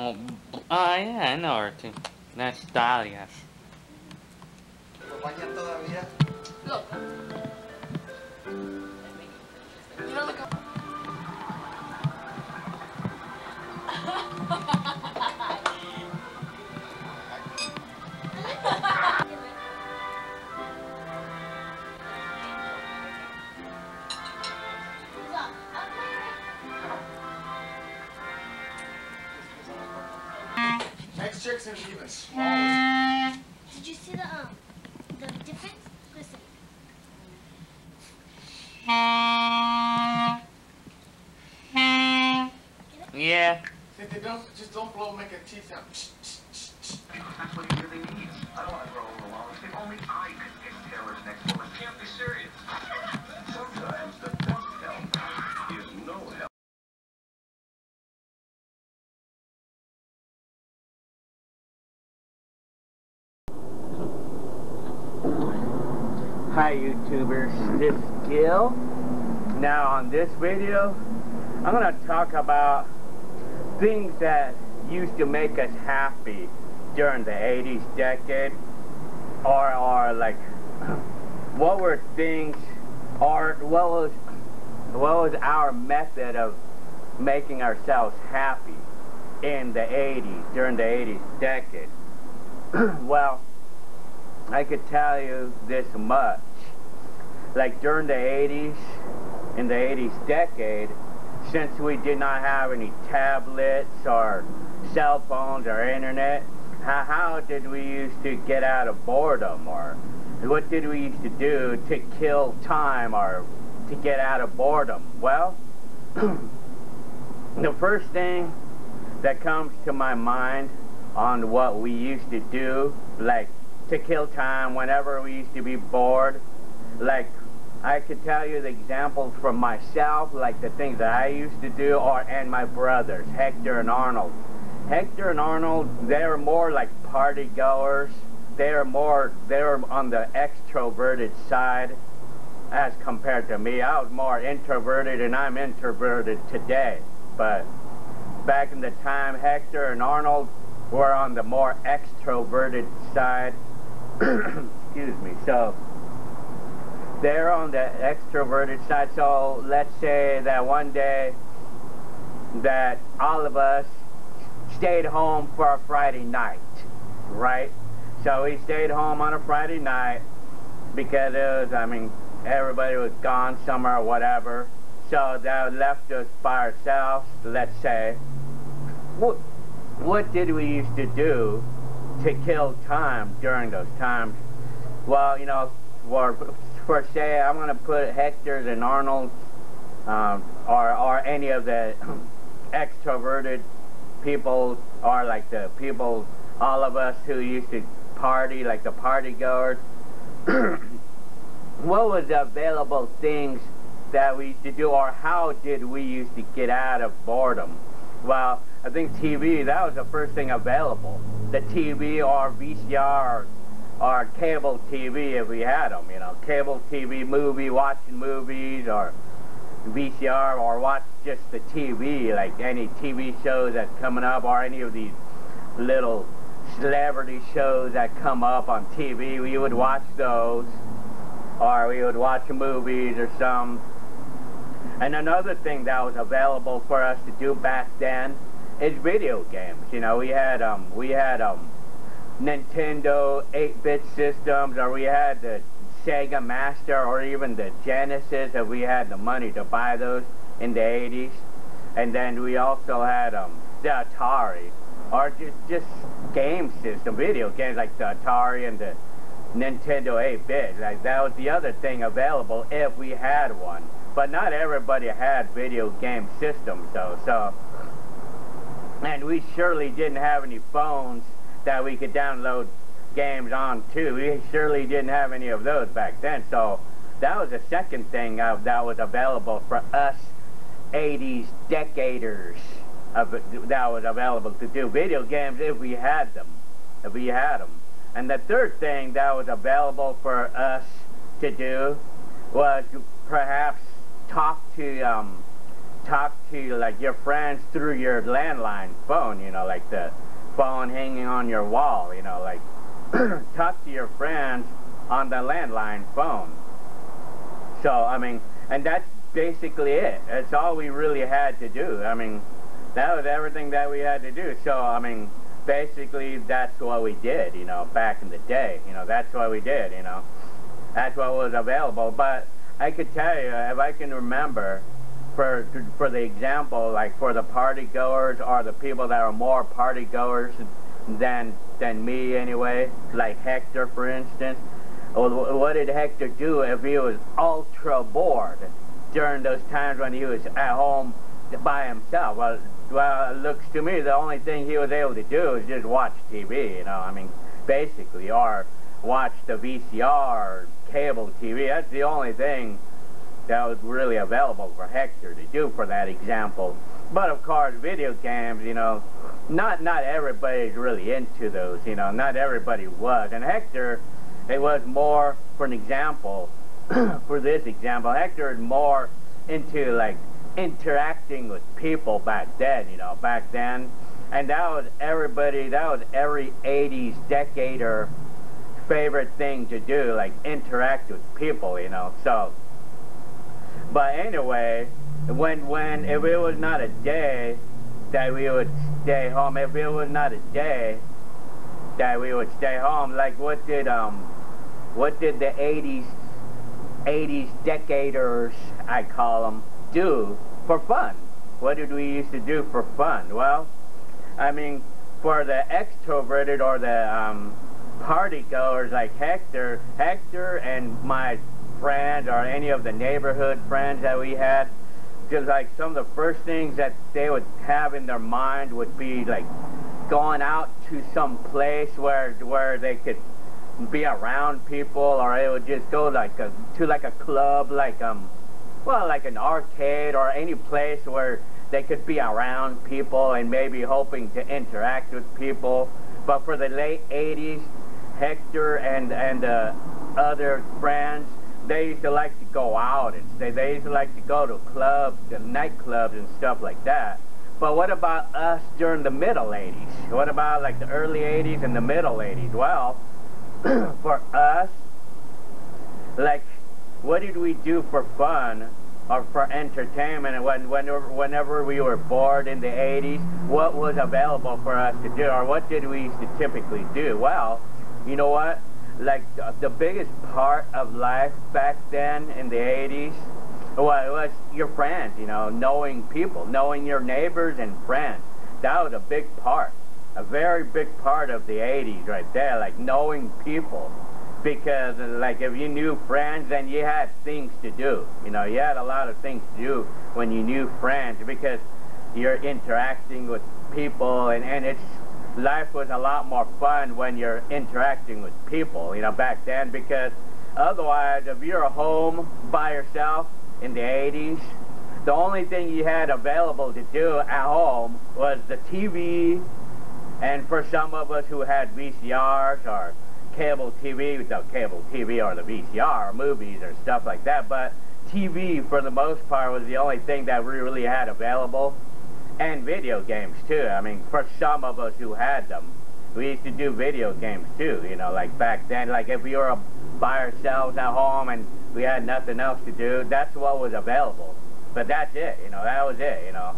Oh, yeah, I know her too. That's Dahlia. Look. You don't look. Next chick's gonna be even smaller. Did you see the difference? Listen. Yeah. See, they don't blow, make a teeth sound. That's what he really needs. I don't want to grow old alone. If only I could pick Taylor's next woman. Can't be serious. Sometimes the best help is no help. Hi YouTubers, this is Gil. Now on this video, I'm going to talk about things that used to make us happy during the 80s decade, or like what were things, or what was our method of making ourselves happy in the 80s, during the 80s decade. Well, I could tell you this much. Like during the 80s, in the 80s decade, since we did not have any tablets or cell phones or internet, how did we used to get out of boredom, or what did we used to do to kill time or to get out of boredom? Well, the first thing that comes to my mind on what we used to do, like to kill time whenever we used to be bored, like I could tell you the examples from myself, like the things that I used to do, and my brothers, Hector and Arnold. Hector and Arnold, they were more like party goers. They were on the extroverted side as compared to me. I was more introverted, and I'm introverted today. But back in the time, Hector and Arnold were on the more extroverted side. Excuse me. So they're on the extroverted side. So let's say that one day that all of us stayed home for a Friday night, right? So we stayed home on a Friday night because it was, everybody was gone somewhere or whatever. So that left us by ourselves, let's say. What did we used to do to kill time during those times? Well, you know, for say, I'm going to put Hector's and Arnold's, or any of the extroverted people, or like the people, all of us who used to party, like the party goers. What was the available things that we used to do, or how did we used to get out of boredom? Well, I think TV, that was the first thing available. The TV or VCR or cable TV if we had them, you know. Cable TV, watching movies, or VCR, or watch just the TV, like any TV shows that's coming up, or any of these little celebrity shows that come up on TV. We would watch those, or we would watch movies or some. And another thing that was available for us to do back then is video games. You know, we had Nintendo 8-bit systems, or we had the Sega Master, or even the Genesis, if we had the money to buy those in the 80s. And then we also had the Atari, or just game system, video games like the Atari and the Nintendo 8-bit. Like that was the other thing available if we had one. But not everybody had video game systems though, so, and we surely didn't have any phones that we could download games on too. We surely didn't have any of those back then, so that was the second thing that was available for us 80s decaders, that was available to do video games if we had them, And the third thing that was available for us to do was perhaps talk talk to like your friends through your landline phone, you know, like the phone hanging on your wall, you know, like talk to your friends on the landline phone. So, I mean, and that's basically it. That's all we really had to do. I mean, that was everything that we had to do. So, I mean, basically that's what we did, you know, back in the day. You know, that's what we did, you know. That's what was available. But I could tell you, if I can remember, for the example, like for the party goers or the people that are more party goers than me anyway, like Hector, for instance, what did Hector do if he was ultra bored during those times when he was at home by himself? Well, it looks to me the only thing he was able to do is just watch TV, you know, I mean, basically, or watch the VCR or cable TV. That's the only thing that was really available for Hector to do for that example. But of course, video games, you know, not everybody's really into those, you know, not everybody was. And Hector, it was more, for an example, for this example, Hector is more into like interacting with people back then, you know, back then. And that was every 80s decader favorite thing to do, like interact with people, you know. So, but anyway, if it was not a day that we would stay home, if it was not a day that we would stay home, like what did the 80s decaders, I call them, do for fun? What did we used to do for fun? Well, I mean, for the extroverted or the party goers like Hector and my friends or any of the neighborhood friends that we had, just like some of the first things that they would have in their mind would be like going out to some place where they could be around people, or it would just go like to a club, like well, like an arcade or any place where they could be around people and maybe hoping to interact with people. But for the late 80s, Hector and other friends, they used to like to go out and they used to like to go to clubs and nightclubs and stuff like that. But what about us during the middle 80s? What about like the early 80s and the middle 80s? Well, for us, like, what did we do for fun or for entertainment whenever we were bored in the 80s? What was available for us to do, or what did we used to typically do? Well, you know what? Like, the biggest part of life back then in the 80s, well, it was your friends, you know, knowing people, knowing your neighbors and friends. That was a big part, a very big part of the 80s right there, like knowing people. Because, like, if you knew friends, then you had things to do. You know, you had a lot of things to do when you knew friends, because you're interacting with people, and life was a lot more fun when you're interacting with people, you know, back then, because otherwise, if you're home by yourself in the 80s, the only thing you had available to do at home was the TV, and for some of us who had VCRs or cable TV, without cable TV or the VCR or movies or stuff like that, but TV for the most part was the only thing that we really had available, and video games too. I mean, for some of us who had them, we used to do video games too, you know, like back then, like if we were by ourselves at home and we had nothing else to do, that's what was available. But that's it, you know, that was it, you know.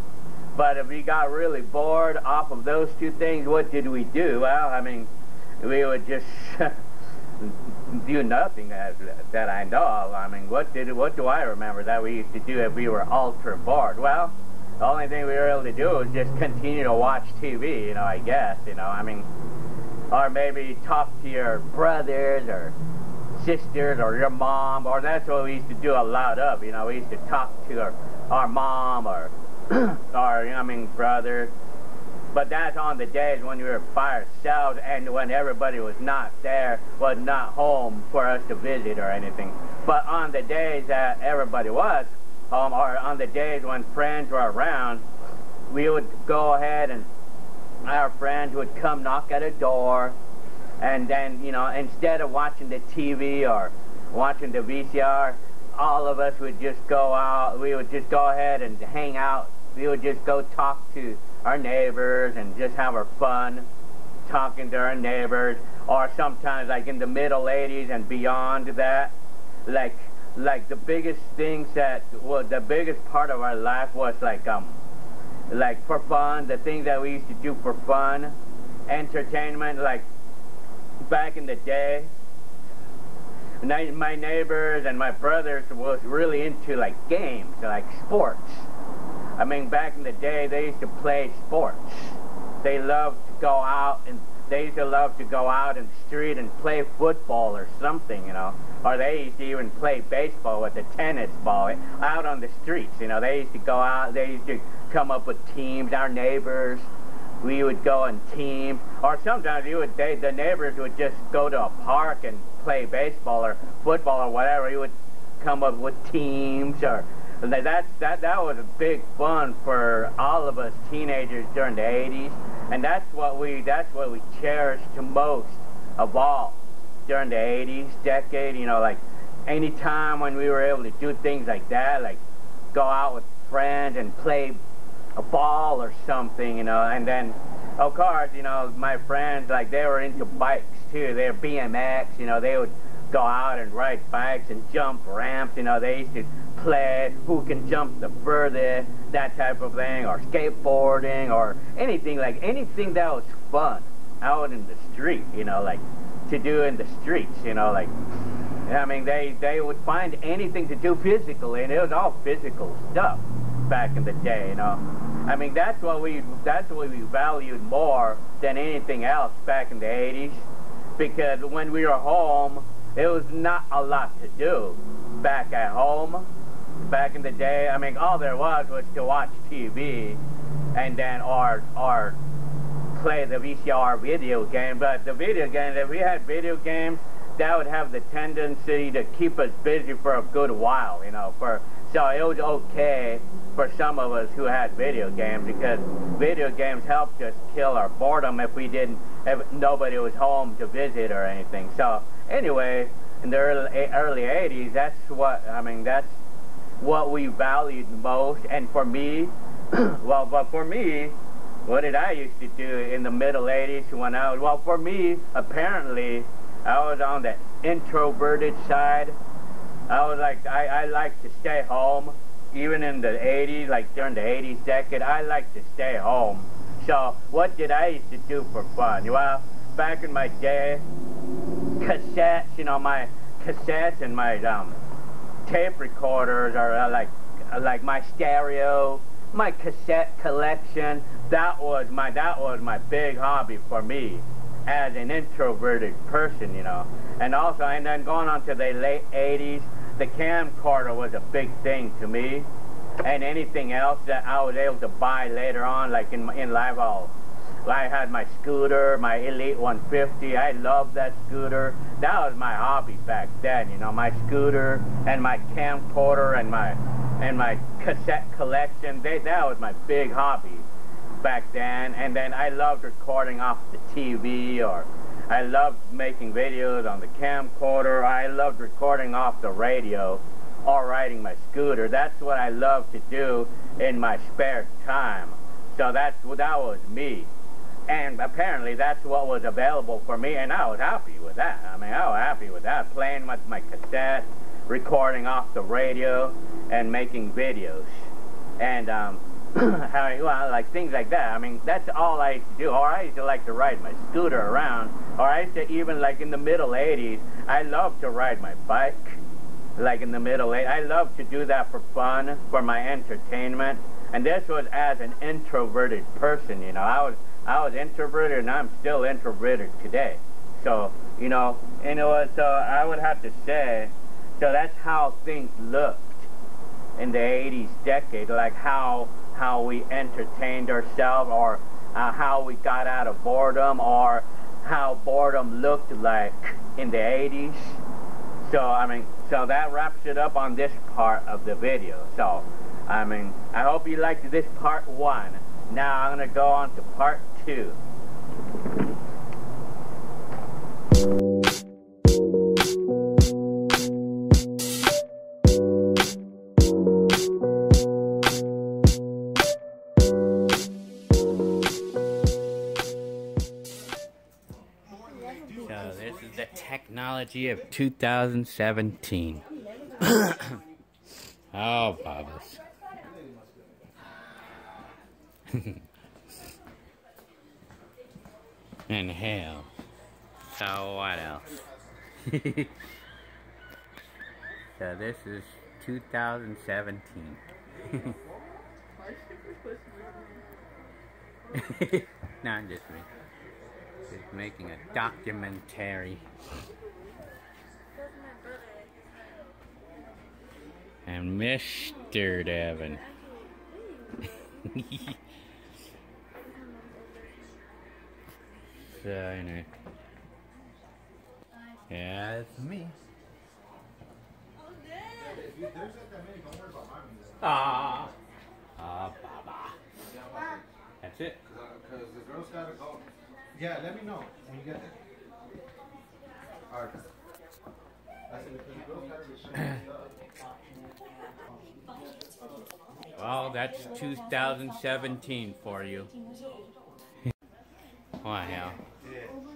But if we got really bored off of those two things, what did we do? Well, I mean, we would just do nothing that I know of. I mean, what do I remember that we used to do if we were ultra bored? Well, the only thing we were able to do was just continue to watch TV, you know, I guess, you know, I mean, or maybe talk to your brothers or sisters or your mom, or that's what we used to do a lot of, you know, we used to talk to our mom or, or, you know, I mean, brothers. But that's on the days when we were by ourselves and when everybody was not there, was not home for us to visit or anything. But on the days that everybody was home, or on the days when friends were around, we would go ahead and our friends would come knock at a door, and then, you know, instead of watching the TV or watching the VCR, all of us would just go out, we would just go ahead and hang out. We would just go talk to our neighbors and just have our fun talking to our neighbors. Or sometimes like in the middle 80s and beyond that, like the biggest things that, well, the biggest part of our life was like for fun, the things that we used to do for fun, entertainment. Like back in the day, my neighbors and my brothers was really into like games, like sports. I mean, back in the day, they used to play sports. They loved to go out, and they used to love to go out in the street and play football or something, you know. Or they used to even play baseball with a tennis ball out on the streets, you know. They used to go out, they used to come up with teams, our neighbors. We would go in teams. Or sometimes the neighbors would just go to a park and play baseball or football or whatever. You would come up with teams, or that was a big fun for all of us teenagers during the 80s, and that's what we cherished the most of all during the 80s decade. You know, like any time when we were able to do things like that, like go out with friends and play a ball or something, you know. And then of course, you know, my friends, like, they were into bikes too. They were BMX, you know. They would go out and ride bikes and jump ramps, you know. They used to play who can jump the furthest, that type of thing, or skateboarding, or anything that was fun out in the street, you know, like to do in the streets, you know. Like, I mean, they would find anything to do physically, and it was all physical stuff back in the day, you know. I mean, that's what we valued more than anything else back in the 80s, because when we were home, it was not a lot to do back at home. Back in the day, I mean, all there was to watch TV, and then or play the VCR video game. But the video games, if we had video games, that would have the tendency to keep us busy for a good while, you know. So it was okay for some of us who had video games, because video games helped us kill our boredom if nobody was home to visit or anything. So anyway, in the early 80s, that's what we valued most. And for me, what did I used to do in the middle 80s when for me, apparently, I was on the introverted side. I like to stay home. Even in the 80s, like during the 80s decade, I like to stay home. So what did I used to do for fun? Well, back in my day, cassettes, you know, my cassettes and my tape recorders, are like my stereo, my cassette collection. That was my big hobby for me as an introverted person, you know. And also, and then going on to the late 80s, the camcorder was a big thing to me, and anything else that I was able to buy later on, like in life, I had my scooter, my Elite 150. I loved that scooter. That was my hobby back then, you know, my scooter and my camcorder and my cassette collection. That was my big hobby back then. And then I loved recording off the TV, or I loved making videos on the camcorder. I loved recording off the radio or riding my scooter. That's what I loved to do in my spare time. So that was me. And apparently that's what was available for me, and I was happy with that. I mean, I was happy with that, playing with my cassette, recording off the radio, and making videos. And like things like that. I mean, that's all I used to do. Or I used to like to ride my scooter around. Or I used to, even like in the middle 80s, I loved to ride my bike. Like in the middle 80s, I loved to do that for fun, for my entertainment. And this was as an introverted person, you know. I was introverted, and I'm still introverted today. So, you know, so I would have to say, so that's how things looked in the 80s decade, like how we entertained ourselves, or how we got out of boredom, or how boredom looked like in the 80s. So, I mean, so that wraps it up on this part of the video. So, I mean, I hope you liked this part 1. Now I'm going to go on to part 2. Technology of 2017. Oh, Bubbles. And hell. So what else? So this is 2017. No, I'm just making a documentary. And Mr. Devin. So, you know. Yeah, it's me. Ah, Baba. That's it. Because the girls gotta go. Yeah, let me know when you get there. Alright. I said because the girls gotta be showing. Well, that's 2017 for you. What hell?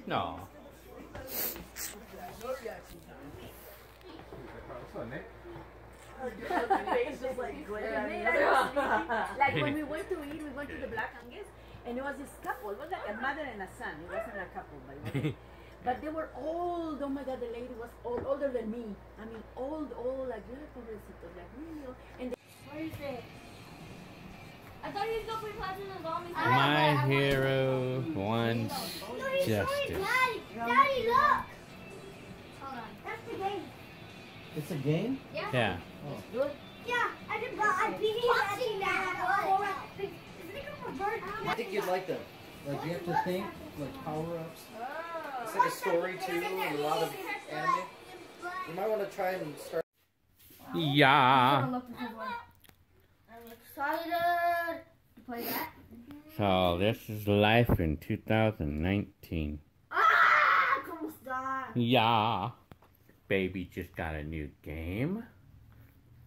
No. Like when we went to eat, we went to the Black Angus, and it was this couple. It was like a mother and a son. It wasn't a couple, but they were old. Oh my God, the lady was old, older than me. I mean, old, like really pobrecitos, like really old. And What is it? I thought he was going to play Platinum Zombies. My hero wants No, he's justice. Daddy, Daddy, look. Hold on. That's the game. It's a game? Yeah. Yeah. good. Yeah, I beat him at the I think you'd like them. Like you have to think, like power-ups. It's like a story too, and a lot of anime. You might want to try and start. Yeah. I'm excited to play that. So this is life in 2019. Ah, ¿cómo está? Yeah. Baby just got a new game.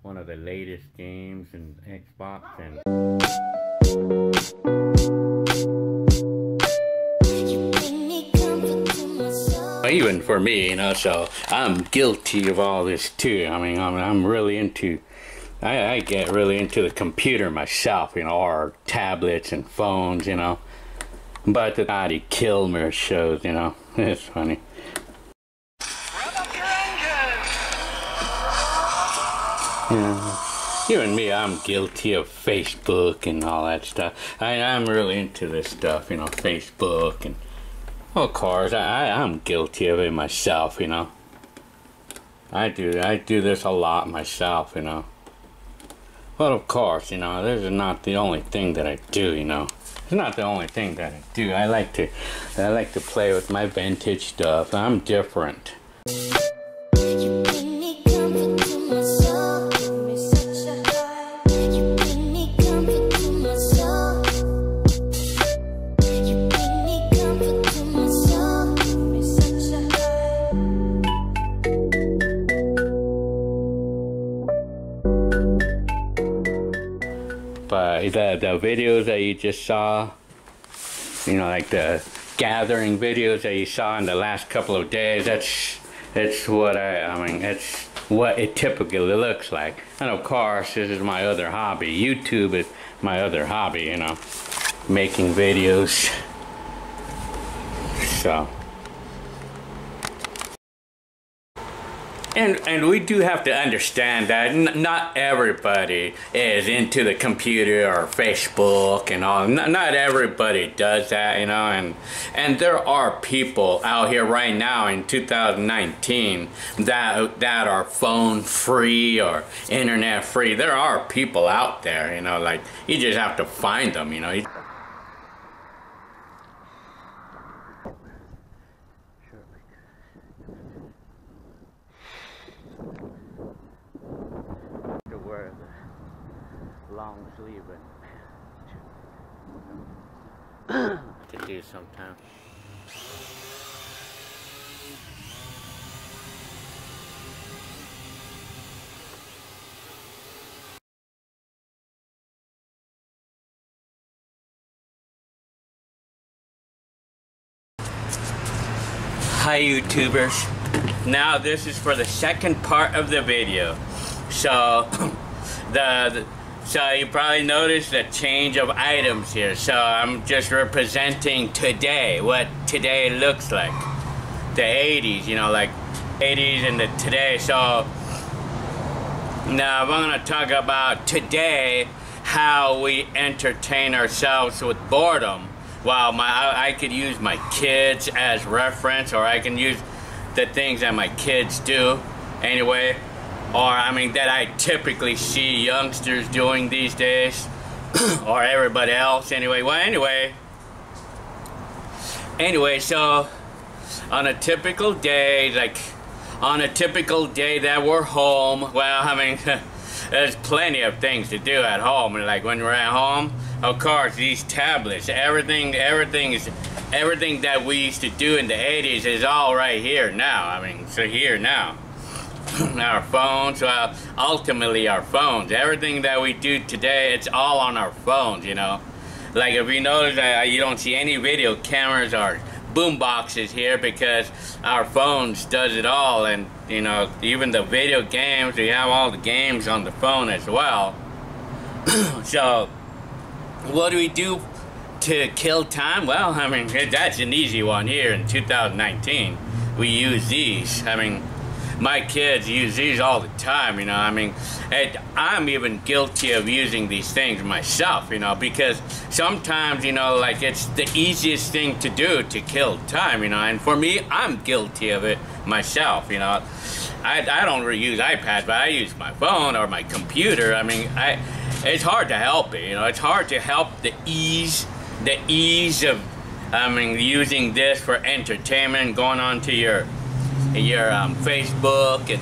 One of the latest games in Xbox and even for me, you know, so I'm guilty of all this too. I mean, I'm really into, I get really into the computer myself, you know, or tablets and phones, you know. But the Dottie Kilmer shows, you know, it's funny. Yeah. You and me, I'm guilty of Facebook and all that stuff. I'm really into this stuff, you know, Facebook and, of course, I'm guilty of it myself, you know. I do this a lot myself, you know. But of course, you know, this is not the only thing that I do, you know. It's not the only thing that I do. I like to play with my vintage stuff. I'm different. But the videos that you just saw, you know, like the gathering videos that you saw in the last couple of days, that's what I mean, that's what it typically looks like. And of course, this is my other hobby. YouTube is my other hobby, you know, making videos. So. And we do have to understand that not everybody is into the computer or Facebook and all. Not everybody does that, you know. And there are people out here right now in 2019 that are phone free or internet free. There are people out there, you know. Like you just have to find them, you know. Wear the long sleeve and to do sometimes. Hi YouTubers. now this is for the second part of the video. So so you probably noticed the change of items here. So I'm just representing today, what today looks like. The 80s, you know, like 80s and the today. So now I'm going to talk about today, how we entertain ourselves with boredom. Well, I could use my kids as reference, or I can use the things that my kids do anyway, or I mean that I typically see youngsters doing these days, or everybody else anyway. Well, anyway, so on a typical day, that we're home, well, I mean, there's plenty of things to do at home. Like when we're at home, of course, these tablets, everything that we used to do in the 80s is all right here now. I mean, so here now. Our phones, well, ultimately our phones. Everything that we do today, it's all on our phones, you know. Like if you notice, you don't see any video cameras or boom boxes here because our phones does it all. And you know, even the video games, we have all the games on the phone as well. So what do we do to kill time? Well, I mean, that's an easy one here in 2019. We use these. I mean, my kids use these all the time, you know. I mean, I'm even guilty of using these things myself, you know, because sometimes, you know, like it's the easiest thing to do to kill time, you know, and for me, I'm guilty of it myself, you know. I don't really use iPads, but I use my phone or my computer. I mean, it's hard to help it, you know. It's hard to help the ease of, I mean, using this for entertainment, going on to your Facebook and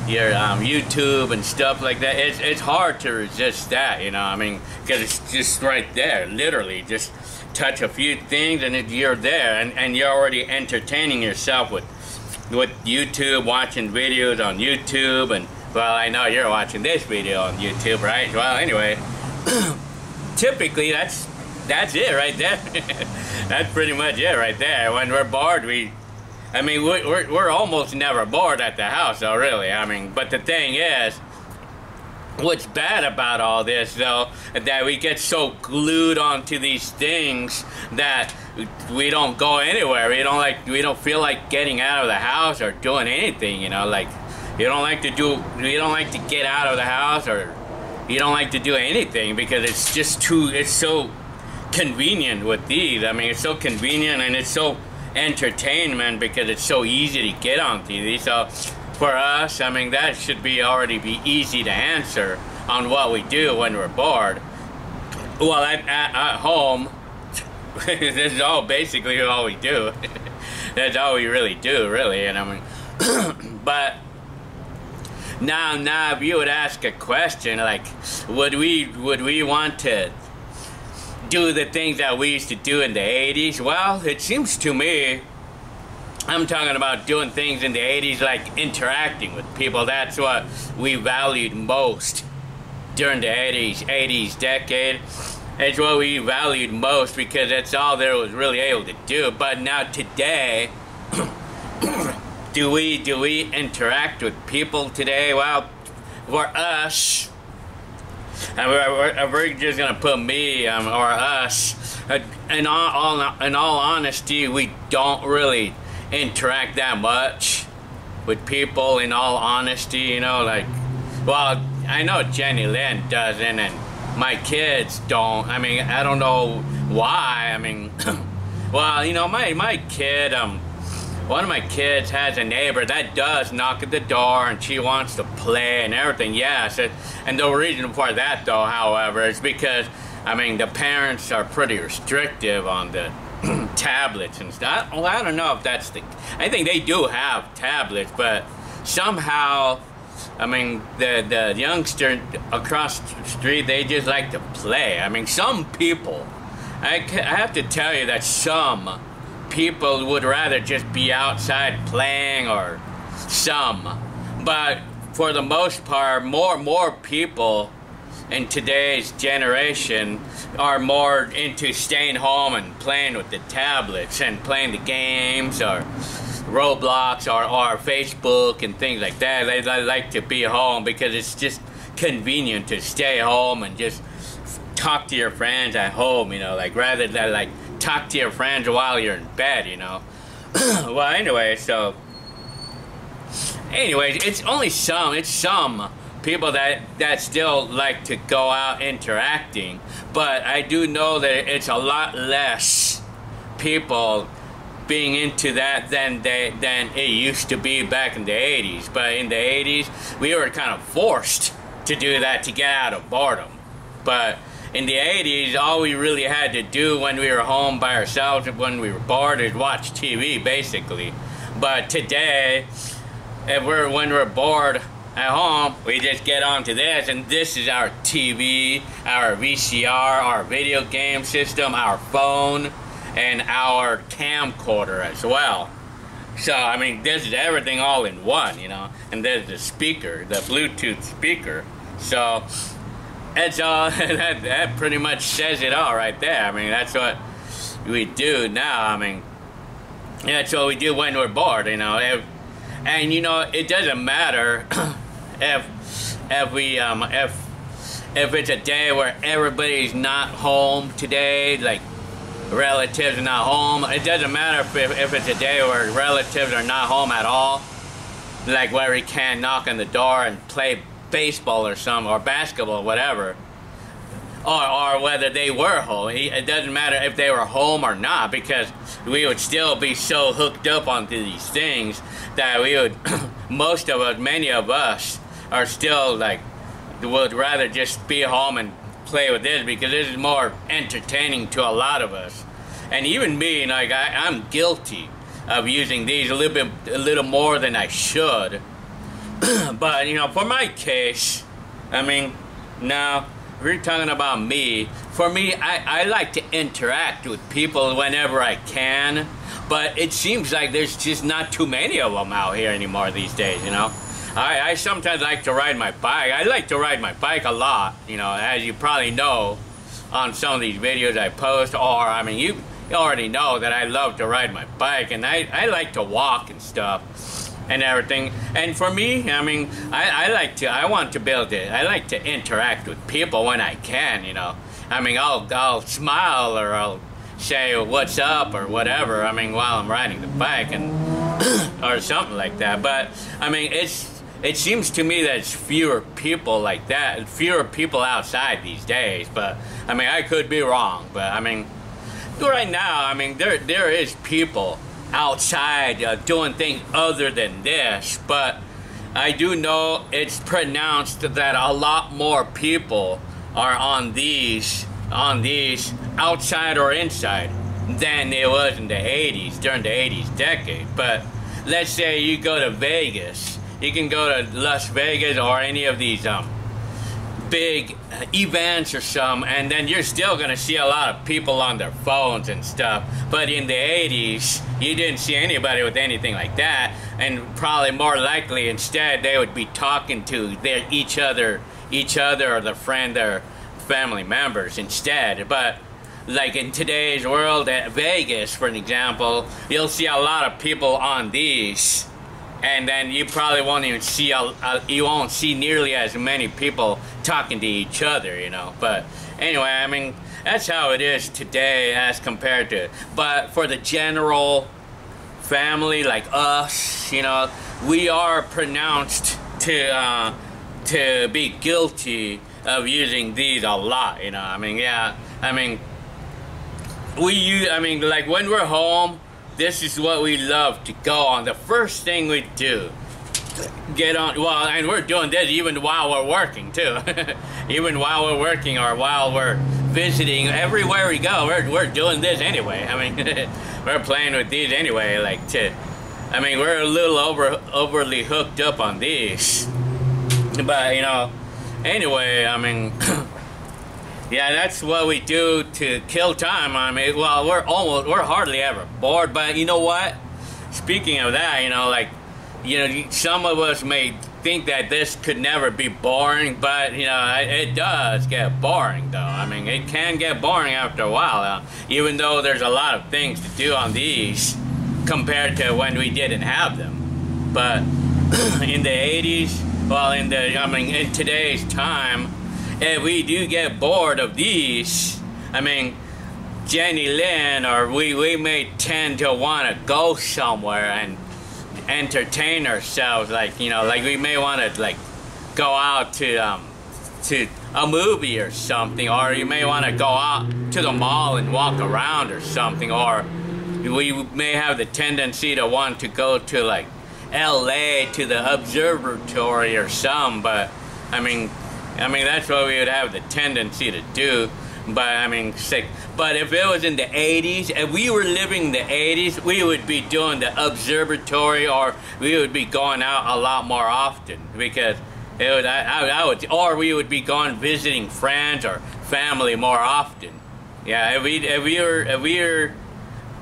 your YouTube and stuff like that. It's hard to resist that, you know. I mean, because it's just right there, literally. Just touch a few things and you're there, and you're already entertaining yourself with YouTube, watching videos on YouTube. And well, I know you're watching this video on YouTube, right? Well, anyway, typically that's it right there. That's pretty much it right there. When we're bored, we're almost never bored at the house, though, really. I mean, but the thing is, what's bad about all this, though, that we get so glued onto these things that we don't go anywhere. We don't feel like getting out of the house or doing anything, you know. Like, you don't like to get out of the house, or you don't like to do anything because it's so convenient with these. I mean, it's so convenient and it's so entertainment because it's so easy to get on TV. So for us, I mean, that should already be easy to answer on what we do when we're bored. Well, at home, this is basically all we do. That's all we really do, really. And I mean, but now if you would ask a question like, would we want to do the things that we used to do in the 80s? Well, it seems to me, I'm talking about doing things in the 80s like interacting with people. That's what we valued most during the 80s decade. It's what we valued most because that's all there was really able to do. But now today, do we interact with people today? Well, for us, and we're just gonna put me or us. In all honesty, we don't really interact that much with people. In all honesty, you know, like, well, I know Jenny Lynn doesn't, and my kids don't. I mean, I don't know why. I mean, well, you know, my kid, one of my kids has a neighbor that does knock at the door and she wants to play and everything, yes. And the reason for that, though, however, is because, I mean, the parents are pretty restrictive on the tablets and stuff. Well, I don't know if that's I think they do have tablets, but somehow, I mean, the youngster across the street, they just like to play. I mean, some people, I have to tell you that some people would rather just be outside playing, or some. But for the most part, more people in today's generation are more into staying home and playing with the tablets and playing the games, or Roblox or Facebook and things like that. They like to be home because it's just convenient to stay home and just talk to your friends at home, you know, like rather than like talk to your friends while you're in bed, you know. Well, anyway, so anyways, it's some people that still like to go out interacting, but I do know that it's a lot less people being into that than it used to be back in the 80s. But in the 80s, we were kind of forced to do that to get out of boredom. But in the 80s, all we really had to do when we were home by ourselves, when we were bored, is watch TV, basically. But today, when we're bored at home, we just get onto this, and this is our TV, our VCR, our video game system, our phone, and our camcorder as well. So, I mean, this is everything all in one, you know. And there's the speaker, the Bluetooth speaker. So, it's all, that pretty much says it all right there. I mean, that's what we do now. I mean, that's what we do when we're bored, you know. And, you know, it doesn't matter if it's a day where everybody's not home today, like relatives are not home. It doesn't matter if it's a day where relatives are not home at all, like where we can't knock on the door and play baseball or something, or basketball, whatever, or whether they were home. It doesn't matter if they were home or not, because we would still be so hooked up onto these things that we would, most of us, many of us, are still like, would rather just be home and play with this, because this is more entertaining to a lot of us. And even me, like I'm guilty of using these a little more than I should. But you know, for my case, I mean, now if you're talking about me, for me, I like to interact with people whenever I can, but it seems like there's just not too many of them out here anymore these days, you know. I sometimes like to ride my bike. I like to ride my bike a lot, you know, as you probably know on some of these videos I post, or, I mean, you already know that I love to ride my bike, and I like to walk and stuff and everything. And for me, I mean, I want to build it. I like to interact with people when I can, you know. I mean, I'll smile, or I'll say what's up or whatever, I mean, while I'm riding the bike, and or something like that. But I mean, it seems to me that it's fewer people like that, fewer people outside these days. But I mean, I could be wrong, but I mean, right now, I mean, there is people outside doing things other than this, but I do know it's pronounced that a lot more people are on these outside or inside than it was in the 80s, during the 80s decade. But let's say you go to Vegas, you can go to Las Vegas or any of these big events or some, and then you're still gonna see a lot of people on their phones and stuff. But in the 80s, you didn't see anybody with anything like that, and probably more likely instead they would be talking to each other or their family members instead. But like in today's world, at Vegas, for an example, you'll see a lot of people on these, and then you probably won't even see you won't see nearly as many people talking to each other, you know. But anyway, I mean, that's how it is today as compared to. But for the general family like us, you know, we are pronounced to be guilty of using these a lot, you know. I mean, yeah, I mean, I mean, like when we're home, this is what we love to go on. The first thing we do, get on, well, and we're doing this even while we're working too. Even while we're working or while we're visiting, everywhere we go, we're doing this anyway. I mean, we're playing with these anyway, like I mean, we're a little overly hooked up on these. But, you know, anyway, I mean, yeah, that's what we do to kill time. I mean, well, we're hardly ever bored. But you know what? Speaking of that, you know, like, you know, some of us may think that this could never be boring, but you know, it does get boring, though. I mean, it can get boring after a while, even though there's a lot of things to do on these compared to when we didn't have them. But in the 80s, well, in today's time, if we do get bored of these, I mean, Jenny Lynn, or we may tend to want to go somewhere and entertain ourselves, like, you know, like we may want to like go out to a movie or something, or you may want to go out to the mall and walk around or something, or we may have the tendency to want to go to like LA to the observatory or some, but I mean that's what we would have the tendency to do. But I mean, but if it was in the 80s, if we were living in the 80s, we would be doing the observatory, or we would be going out a lot more often, because it would, I would, or we would be going visiting friends or family more often. Yeah, if we were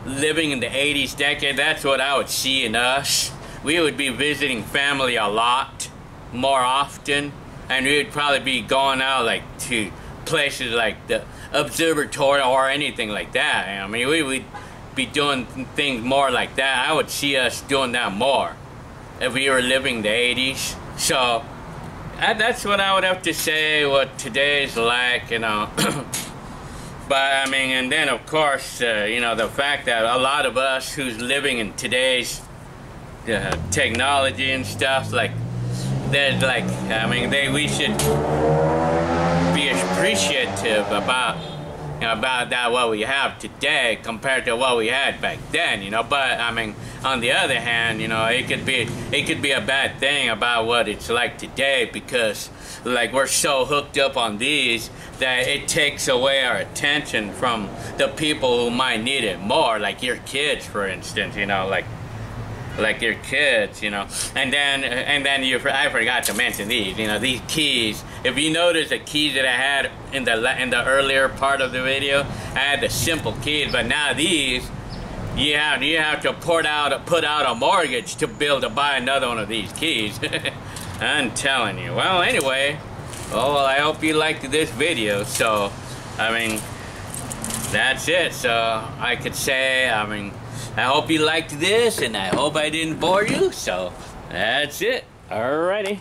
living in the 80s decade, that's what I would see in us. We would be visiting family a lot more often, and we would probably be going out like to places like the observatory or anything like that. I mean, we would be doing things more like that. I would see us doing that more if we were living the 80s. So that's what I would have to say what today's like, you know. But I mean, and then of course, you know, the fact that a lot of us who's living in today's technology and stuff, like, there's like, I mean, we should be appreciative about, you know, about that what we have today compared to what we had back then, you know. But I mean, on the other hand, you know, it could be a bad thing about what it's like today, because like we're so hooked up on these that it takes away our attention from the people who might need it more, like your kids, for instance, you know, like your kids, you know. And then I forgot to mention these, you know, these keys. If you notice the keys that I had in the earlier part of the video, I had the simple keys, but now these, you have to put out a mortgage to buy another one of these keys. I'm telling you. Well, anyway, well, I hope you liked this video. So, I mean, that's it. So I could say, I mean, I hope you liked this, and I hope I didn't bore you. So that's it. Alrighty.